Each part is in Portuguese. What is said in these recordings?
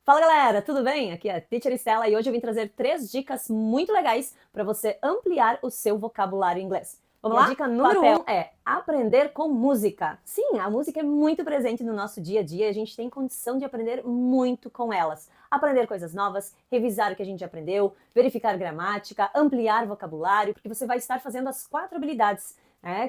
Fala galera, tudo bem? Aqui é a Teacher Stella e hoje eu vim trazer 3 dicas muito legais para você ampliar o seu vocabulário inglês. Vamos lá? A dica número 1 é aprender com música. Sim, a música é muito presente no nosso dia a dia e a gente tem condição de aprender muito com elas. Aprender coisas novas, revisar o que a gente aprendeu, verificar gramática, ampliar vocabulário, porque você vai estar fazendo as 4 habilidades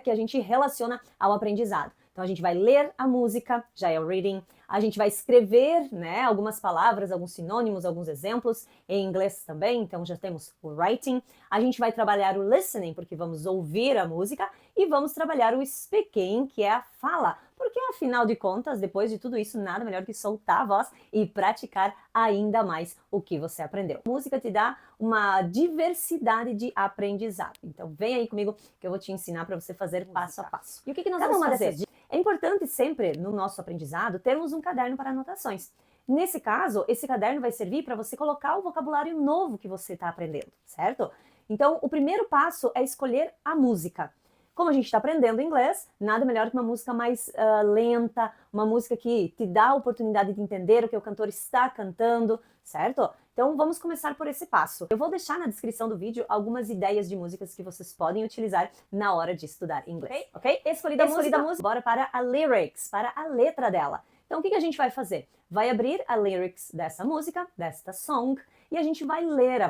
que a gente relaciona ao aprendizado. Então a gente vai ler a música, já é o reading, a gente vai escrever, algumas palavras, alguns sinônimos, alguns exemplos, em inglês também, então já temos o writing, a gente vai trabalhar o listening, porque vamos ouvir a música, e vamos trabalhar o speaking, que é a fala, porque afinal de contas, depois de tudo isso, nada melhor que soltar a voz e praticar ainda mais o que você aprendeu. A música te dá uma diversidade de aprendizado, então vem aí comigo que eu vou te ensinar para você fazer passo a passo. E o que nós vamos fazer? É importante sempre, no nosso aprendizado, termos um caderno para anotações. Nesse caso, esse caderno vai servir para você colocar o vocabulário novo que você está aprendendo, certo? Então, o primeiro passo é escolher a música. Como a gente está aprendendo inglês, nada melhor que uma música mais lenta, uma música que te dá a oportunidade de entender o que o cantor está cantando, certo? Então vamos começar por esse passo. Eu vou deixar na descrição do vídeo algumas ideias de músicas que vocês podem utilizar na hora de estudar inglês, ok? Escolhida a música, bora para a lyrics, para a letra dela. Então o que a gente vai fazer? Vai abrir a lyrics dessa música, desta song, e a gente vai ler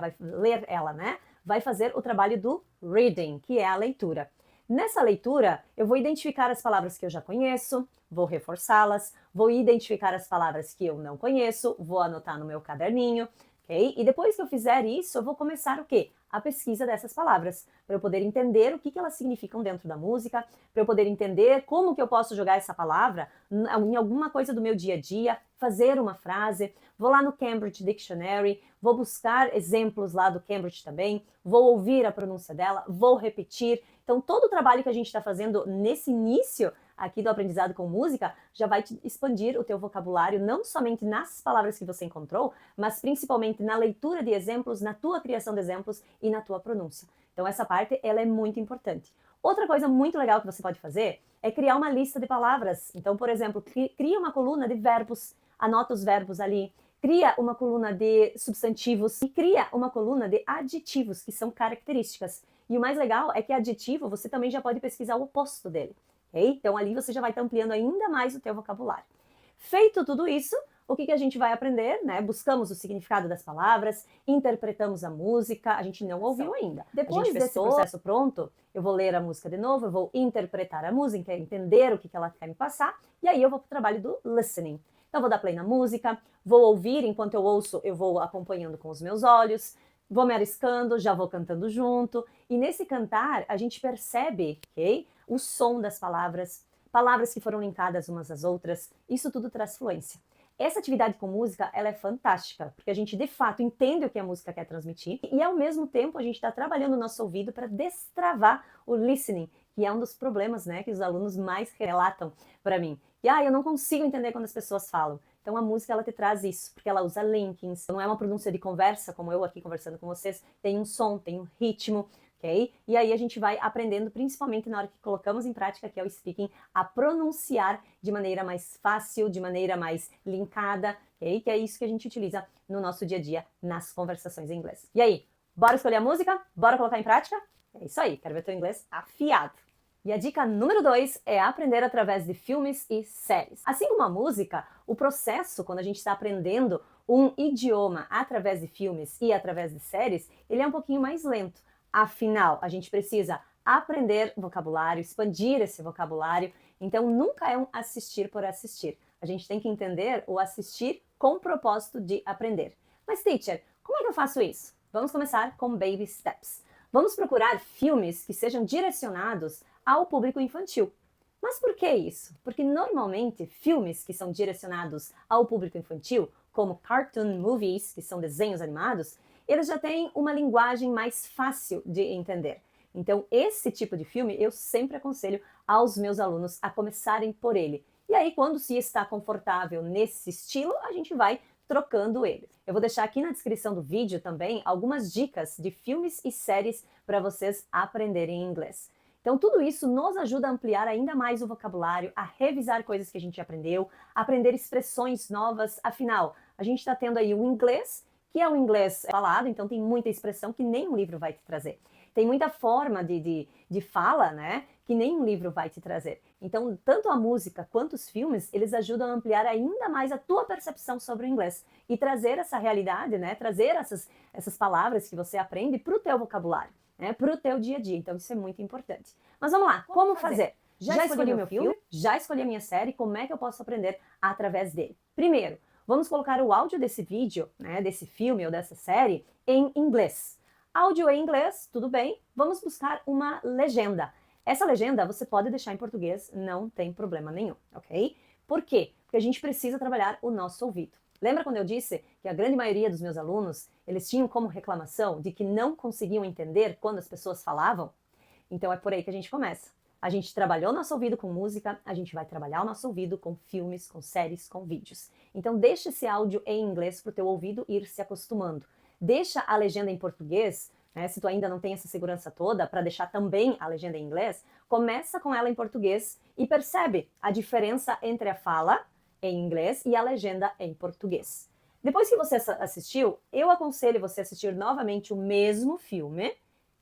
ela, né? Vai fazer o trabalho do reading, que é a leitura. Nessa leitura, eu vou identificar as palavras que eu já conheço, vou reforçá-las, vou identificar as palavras que eu não conheço, vou anotar no meu caderninho, ok? E depois que eu fizer isso, eu vou começar o quê? A pesquisa dessas palavras, para eu poder entender o que elas significam dentro da música, para eu poder entender como que eu posso jogar essa palavra em alguma coisa do meu dia a dia, fazer uma frase, vou lá no Cambridge Dictionary, vou buscar exemplos lá do Cambridge também, vou ouvir a pronúncia dela, vou repetir. Então, todo o trabalho que a gente está fazendo nesse início aqui do aprendizado com música já vai te expandir o teu vocabulário, não somente nas palavras que você encontrou, mas principalmente na leitura de exemplos, na tua criação de exemplos e na tua pronúncia. Então, essa parte, ela é muito importante. Outra coisa muito legal que você pode fazer é criar uma lista de palavras. Então, por exemplo, cria uma coluna de verbos, anota os verbos ali, cria uma coluna de substantivos e cria uma coluna de adjetivos, que são características. E o mais legal é que adjetivo você também já pode pesquisar o oposto dele. Okay? Então ali você já vai estar ampliando ainda mais o teu vocabulário. Feito tudo isso, o que a gente vai aprender? Buscamos o significado das palavras, interpretamos a música, a gente não ouviu ainda. Depois desse processo pronto, eu vou ler a música de novo, eu vou interpretar a música, entender o que ela quer me passar, e aí eu vou para o trabalho do listening. Então eu vou dar play na música, vou ouvir, enquanto eu ouço, eu vou acompanhando com os meus olhos, vou me arriscando, já vou cantando junto, e nesse cantar a gente percebe, ok? O som das palavras, palavras que foram linkadas umas às outras, isso tudo traz fluência. Essa atividade com música, ela é fantástica, porque a gente de fato entende o que a música quer transmitir e ao mesmo tempo a gente está trabalhando o nosso ouvido para destravar o listening, que é um dos problemas, que os alunos mais relatam para mim. E eu não consigo entender quando as pessoas falam. Então a música ela te traz isso, porque ela usa linkings, não é uma pronúncia de conversa, como eu aqui conversando com vocês, tem um som, tem um ritmo, ok? E aí a gente vai aprendendo, principalmente na hora que colocamos em prática, que é o speaking, a pronunciar de maneira mais fácil, de maneira mais linkada, ok? Que é isso que a gente utiliza no nosso dia a dia, nas conversações em inglês. E aí, bora escolher a música? Bora colocar em prática? É isso aí, quero ver teu inglês afiado. E a dica número 2 é aprender através de filmes e séries. Assim como a música, o processo, quando a gente está aprendendo um idioma através de filmes e através de séries, ele é um pouquinho mais lento. Afinal, a gente precisa aprender vocabulário, expandir esse vocabulário, então nunca é um assistir por assistir. A gente tem que entender o assistir com o propósito de aprender. Mas, teacher, como é que eu faço isso? Vamos começar com baby steps. Vamos procurar filmes que sejam direcionados ao público infantil. Mas por que isso? Porque normalmente filmes que são direcionados ao público infantil, como cartoon movies, que são desenhos animados, eles já têm uma linguagem mais fácil de entender. Então, esse tipo de filme eu sempre aconselho aos meus alunos a começarem por ele. E aí, quando se está confortável nesse estilo, a gente vai trocando ele. Eu vou deixar aqui na descrição do vídeo também algumas dicas de filmes e séries para vocês aprenderem inglês. Então, tudo isso nos ajuda a ampliar ainda mais o vocabulário, a revisar coisas que a gente aprendeu, aprender expressões novas. Afinal, A gente está tendo aí o inglês, que é o inglês falado, então tem muita expressão que nem um livro vai te trazer. Tem muita forma de fala, né, que nem um livro vai te trazer. Então, tanto a música quanto os filmes, eles ajudam a ampliar ainda mais a tua percepção sobre o inglês e trazer essa realidade, né, trazer essas palavras que você aprende para o teu vocabulário, né, para o teu dia a dia. Então, isso é muito importante. Mas vamos lá, como fazer? Já escolhi o meu filme, já escolhi a minha série, como é que eu posso aprender através dele? Primeiro, vamos colocar o áudio desse vídeo, né, desse filme ou dessa série, em inglês. Áudio em inglês, tudo bem, vamos buscar uma legenda. Essa legenda você pode deixar em português, não tem problema nenhum, ok? Por quê? Porque a gente precisa trabalhar o nosso ouvido. Lembra quando eu disse que a grande maioria dos meus alunos, eles tinham como reclamação de que não conseguiam entender quando as pessoas falavam? Então é por aí que a gente começa. A gente trabalhou nosso ouvido com música, a gente vai trabalhar o nosso ouvido com filmes, com séries, com vídeos. Então deixa esse áudio em inglês para o teu ouvido ir se acostumando. Deixa a legenda em português, né, se tu ainda não tem essa segurança toda, para deixar também a legenda em inglês, começa com ela em português e percebe a diferença entre a fala em inglês e a legenda em português. Depois que você assistiu, eu aconselho você assistir novamente o mesmo filme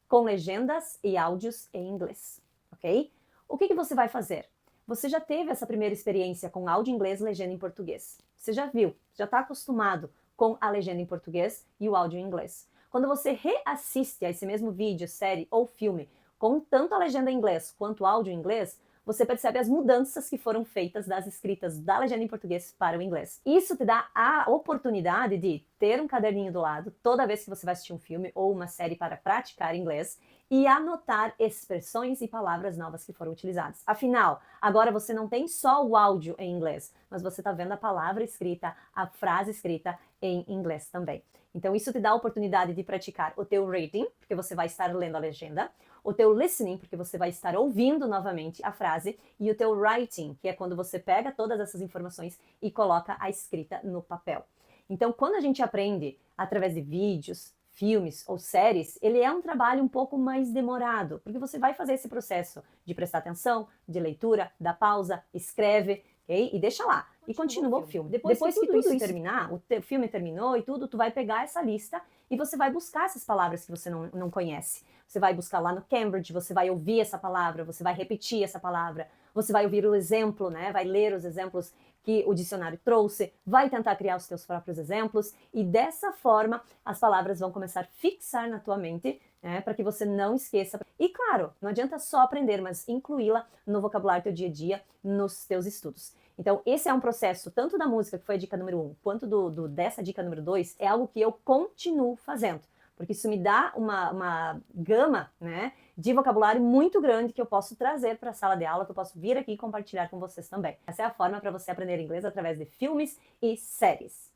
com legendas e áudios em inglês, ok? O que você vai fazer? Você já teve essa primeira experiência com áudio em inglês e legenda em português. Você já viu, já está acostumado com a legenda em português e o áudio em inglês. Quando você reassiste a esse mesmo vídeo, série ou filme com tanto a legenda em inglês quanto o áudio em inglês, você percebe as mudanças que foram feitas das escritas da legenda em português para o inglês. Isso te dá a oportunidade de ter um caderninho do lado toda vez que você vai assistir um filme ou uma série para praticar inglês e anotar expressões e palavras novas que foram utilizadas. Afinal, agora você não tem só o áudio em inglês, mas você está vendo a palavra escrita, a frase escrita em inglês também. Então isso te dá a oportunidade de praticar o teu reading, porque você vai estar lendo a legenda, o teu listening, porque você vai estar ouvindo novamente a frase, e o teu writing, que é quando você pega todas essas informações e coloca a escrita no papel. Então, quando a gente aprende através de vídeos, filmes ou séries, ele é um trabalho um pouco mais demorado, porque você vai fazer esse processo de prestar atenção, de leitura, dá pausa, escreve, ok? E deixa lá. E continua o filme. Depois que tudo isso terminar, o filme terminou e tudo, tu vai pegar essa lista e você vai buscar essas palavras que você não conhece. Você vai buscar lá no Cambridge, você vai ouvir essa palavra, você vai repetir essa palavra, você vai ouvir o exemplo, né? Vai ler os exemplos que o dicionário trouxe, vai tentar criar os teus próprios exemplos e dessa forma as palavras vão começar a fixar na tua mente, né, para que você não esqueça. E claro, não adianta só aprender, mas incluí-la no vocabulário do teu dia a dia, nos teus estudos. Então, esse é um processo, tanto da música, que foi a dica número 1, quanto dessa dica número 2, é algo que eu continuo fazendo. Porque isso me dá uma gama, né, de vocabulário muito grande que eu posso trazer para a sala de aula, que eu posso vir aqui e compartilhar com vocês também. Essa é a forma para você aprender inglês através de filmes e séries.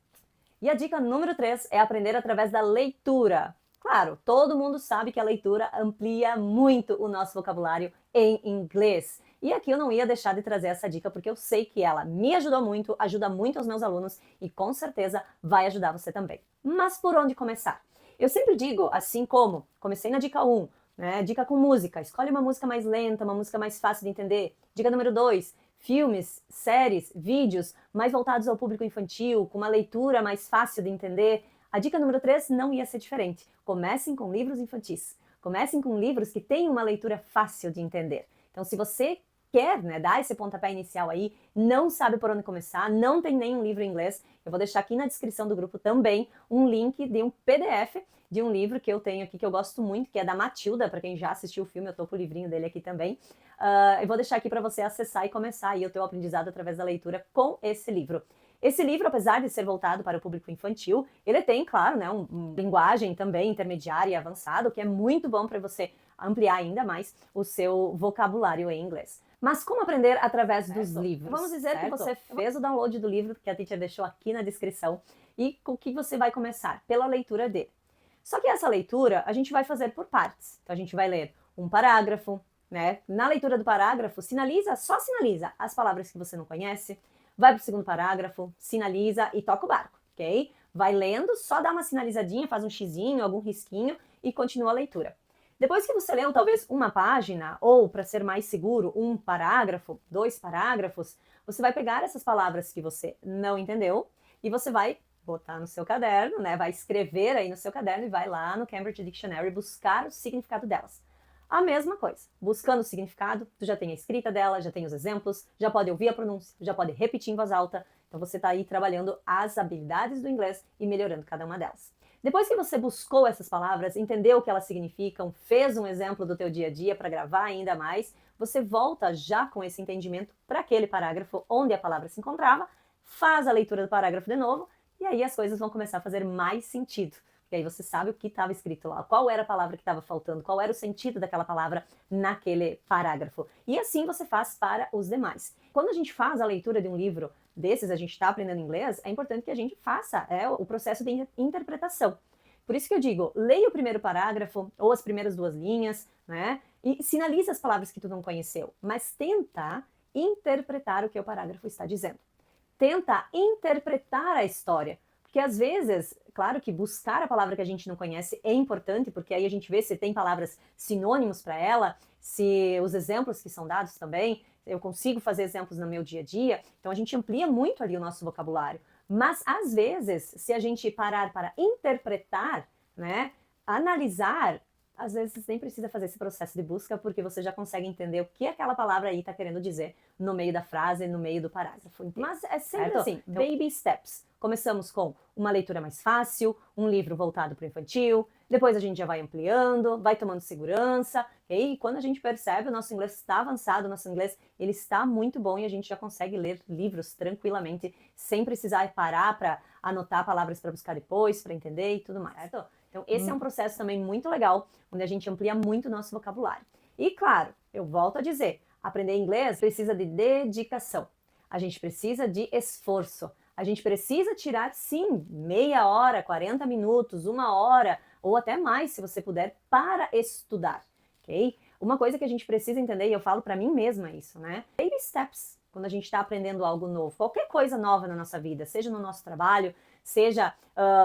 E a dica número 3 é aprender através da leitura. Claro, todo mundo sabe que a leitura amplia muito o nosso vocabulário em inglês. E aqui eu não ia deixar de trazer essa dica porque eu sei que ela me ajudou muito, ajuda muito aos meus alunos e com certeza vai ajudar você também. Mas por onde começar? Eu sempre digo, assim como comecei na dica 1, né, dica com música, escolhe uma música mais lenta, uma música mais fácil de entender. Dica número 2, filmes, séries, vídeos mais voltados ao público infantil, com uma leitura mais fácil de entender. A dica número 3 não ia ser diferente. Comecem com livros infantis. Comecem com livros que têm uma leitura fácil de entender. Então, se você quer, né, dar esse pontapé inicial aí, não sabe por onde começar, não tem nenhum livro em inglês, eu vou deixar aqui na descrição do grupo também um link de um PDF de um livro que eu tenho aqui, que eu gosto muito, que é da Matilda, para quem já assistiu o filme, eu tô com o livrinho dele aqui também. Eu vou deixar aqui para você acessar e começar aí o teu aprendizado através da leitura com esse livro. Esse livro, apesar de ser voltado para o público infantil, ele tem, claro, né, uma linguagem também intermediária e avançada, o que é muito bom para você ampliar ainda mais o seu vocabulário em inglês. Mas como aprender através dos livros? Vamos dizer que você fez o download do livro, que a teacher deixou aqui na descrição, e com o que você vai começar? Pela leitura dele. Só que essa leitura a gente vai fazer por partes. Então a gente vai ler um parágrafo, né? Na leitura do parágrafo, só sinaliza as palavras que você não conhece, vai para o segundo parágrafo, sinaliza e toca o barco, ok? Vai lendo, só dá uma sinalizadinha, faz um xizinho, algum risquinho e continua a leitura. Depois que você leu talvez uma página, ou para ser mais seguro, um parágrafo, 2 parágrafos, você vai pegar essas palavras que você não entendeu e você vai botar no seu caderno, né? Vai escrever aí no seu caderno e vai lá no Cambridge Dictionary buscar o significado delas. A mesma coisa, buscando o significado, tu já tem a escrita dela, já tem os exemplos, já pode ouvir a pronúncia, já pode repetir em voz alta. Então você está aí trabalhando as habilidades do inglês e melhorando cada uma delas. Depois que você buscou essas palavras, entendeu o que elas significam, fez um exemplo do teu dia a dia para gravar ainda mais, você volta já com esse entendimento para aquele parágrafo onde a palavra se encontrava, faz a leitura do parágrafo de novo e aí as coisas vão começar a fazer mais sentido. Porque aí você sabe o que estava escrito lá, qual era a palavra que estava faltando, qual era o sentido daquela palavra naquele parágrafo. E assim você faz para os demais. Quando a gente faz a leitura de um livro desses, a gente está aprendendo inglês, é importante que a gente faça o processo de interpretação. Por isso que eu digo, leia o primeiro parágrafo ou as primeiras 2 linhas, né? E sinaliza as palavras que tu não conheceu, mas tenta interpretar o que o parágrafo está dizendo. Tenta interpretar a história, porque às vezes, claro que buscar a palavra que a gente não conhece é importante, porque aí a gente vê se tem palavras sinônimos para ela, se os exemplos que são dados também, eu consigo fazer exemplos no meu dia a dia, então a gente amplia muito ali o nosso vocabulário. Mas às vezes, se a gente parar para interpretar, né, analisar, às vezes nem precisa fazer esse processo de busca, porque você já consegue entender o que aquela palavra aí está querendo dizer no meio da frase, no meio do parágrafo inteiro. Mas é sempre assim, baby steps. Começamos com uma leitura mais fácil, um livro voltado para o infantil, depois a gente já vai ampliando, vai tomando segurança, e quando a gente percebe, o nosso inglês está avançado, o nosso inglês ele está muito bom e a gente já consegue ler livros tranquilamente, sem precisar parar para anotar palavras para buscar depois, para entender e tudo mais, certo? Então esse é um processo também muito legal, onde a gente amplia muito o nosso vocabulário. E claro, eu volto a dizer, aprender inglês precisa de dedicação, a gente precisa de esforço. A gente precisa tirar, sim, meia hora, 40 minutos, 1 hora, ou até mais, se você puder, para estudar, ok? Uma coisa que a gente precisa entender, e eu falo para mim mesma isso, né? Baby steps, quando a gente está aprendendo algo novo. Qualquer coisa nova na nossa vida, seja no nosso trabalho, seja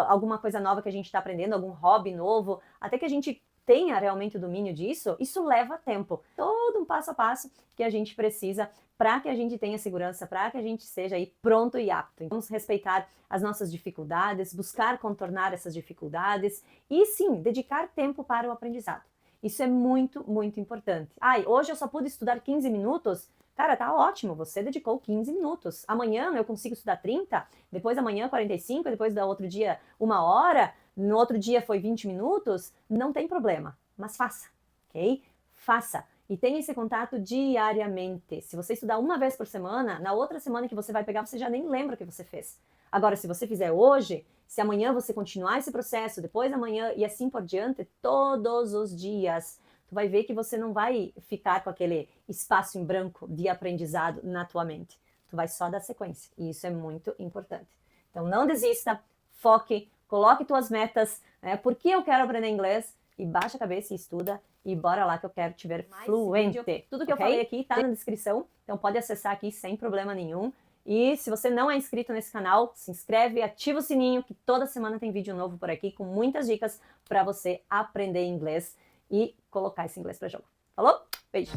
alguma coisa nova que a gente está aprendendo, algum hobby novo, até que a gente tenha realmente o domínio disso, isso leva tempo. Todo um passo a passo que a gente precisa para que a gente tenha segurança, para que a gente seja aí pronto e apto. Vamos respeitar as nossas dificuldades, buscar contornar essas dificuldades e sim, dedicar tempo para o aprendizado. Isso é muito, muito importante. Hoje eu só pude estudar 15 minutos? Cara, tá ótimo, você dedicou 15 minutos. Amanhã eu consigo estudar 30, depois amanhã 45, depois do outro dia 1 hora, no outro dia foi 20 minutos, não tem problema, mas faça, ok? Faça. E tenha esse contato diariamente. Se você estudar 1 vez por semana, na outra semana que você vai pegar, você já nem lembra o que você fez. Agora, se você fizer hoje, se amanhã você continuar esse processo, depois amanhã e assim por diante, todos os dias, tu vai ver que você não vai ficar com aquele espaço em branco de aprendizado na tua mente. Tu vai só dar sequência. E isso é muito importante. Então, não desista, foque, coloque tuas metas, né? Por que eu quero aprender inglês? E baixa a cabeça e estuda. E bora lá que eu quero te ver fluente. Tudo que eu falei aqui tá na descrição, então pode acessar aqui sem problema nenhum. E se você não é inscrito nesse canal, se inscreve, ativa o sininho, que toda semana tem vídeo novo por aqui com muitas dicas para você aprender inglês e colocar esse inglês para jogo. Falou? Beijo!